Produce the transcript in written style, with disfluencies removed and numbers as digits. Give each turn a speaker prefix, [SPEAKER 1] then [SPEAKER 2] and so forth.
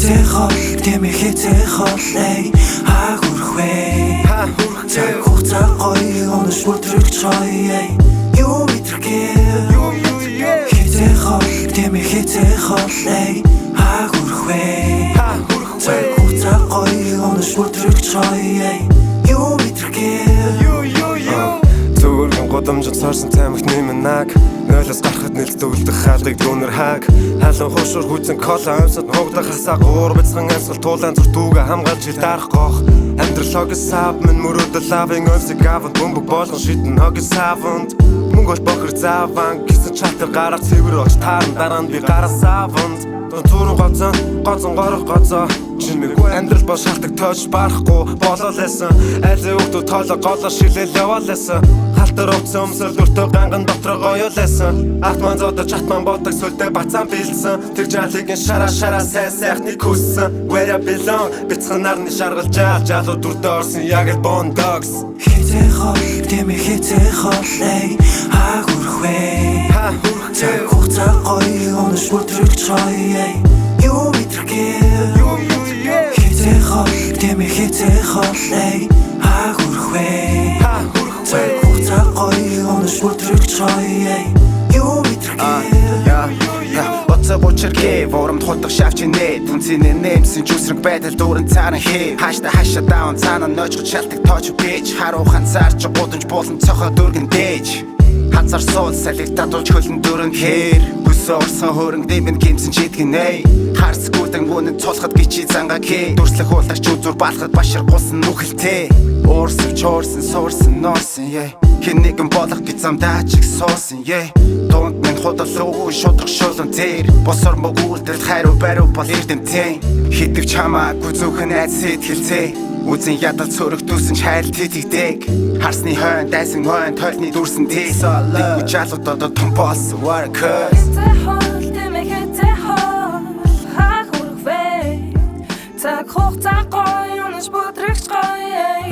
[SPEAKER 1] Хитээхоо тэмээ хитээхоо эй хаагурхвэ цаг хугацаа гоё онож бүтрэгч гоё юу мэдрэгээ хитээхоо тэмээ хитээхоо эй хаагурхвэ цаг хугацаа гоё онож бүтрэгч гоё юу мэдрэгээ
[SPEAKER 2] Зүгэрхэн годамжид сорсон тамхи нэмэнаг Нойлоос гарахад нэлт үлдэх хаалгыг дүүнэр хааг Халуун хушуур хүзэн кола амьсад хугдах хасаа гуур бицхан амьсгал туулан зүр дүүгээ хамгаалж хил дарах гоох Амьдралогос сав минь мөрөөдөл лавын өмсөг аванд бөмбөг болгон шидэн хогос саванд Мөнгө бол бохор зааван гисэн чатар гарах цэвэр оч тааран дараа нь би гараа саванд Туруу гоцон горох гоцоо Чимээгүй амьдрал бол шалтак тойж барахгүй болоо лээсэн Айлын хүүхдүүд тоолоо голоо шилэл яваа лээсэн Халтар уцсан өмсөл өртөө ганган дотроо гоё лээсэн Атман зодож атман бодог сүлдээ бацаан бэлсэн Тэр жалыгийн шараа сайн сайхныг хүссэн Where I belong бяцхан нарны шаргал жаалуу дүрдээ орсон яг л Bondogs
[SPEAKER 1] Хитээхоо тэмээ хитээхоо эй хаагурхвэ цаг хугацаа гоё онож бүтрэгч гоё юу мэдрэгээ хитээхоо тэмээ хитээхоо эй хаагурхвэ цаг хугацаа гоё онож бүтрэгч гоё юу мэдрэгээ
[SPEAKER 3] Боцоо бочергээ воромд хутах шавчинэ Түнцэнэ нэмсэн жүсрэг байдал дүүрэн цааран хээ Хаашта хаашаа даун цаана нойчгод шалтак тоочо бич Харуухан цаарч гудамж болон цохоо дүүргэн дээж Хацар суул салхиг татуулж хөлн дөрөн хээр Бүсөө орсон хөрөнгө дэмэн гимсэн чидгэнэй Харс гүтэн гүнэн цолхот гичи занга кээ Дүрслэх уулаач үзүр балхад башир гусан нүхэлтэй Уурсавч уурсан суурсан норсон Хэн нэгэн болох гэж замдаа чиг суусан Дунд минь худалгүй шудрах шулуун зэр Босор мөг үлдэл хайруу бариу бол эрдэмтэн Хитвч хамаагүй зүхэн айц сэтгэлцээ Үзэн ядал цөрөгдүүлсэн ч хайр тэтгдэг Харсны хойн дайсан хойн тойлны дүрсэн тийс Нэг үжалууд одоо том болсон workers
[SPEAKER 4] Хитээхоо тэмээ хитээхоо хаагурхвэ цаг хугацаа гоё онож бүтрэгч гоё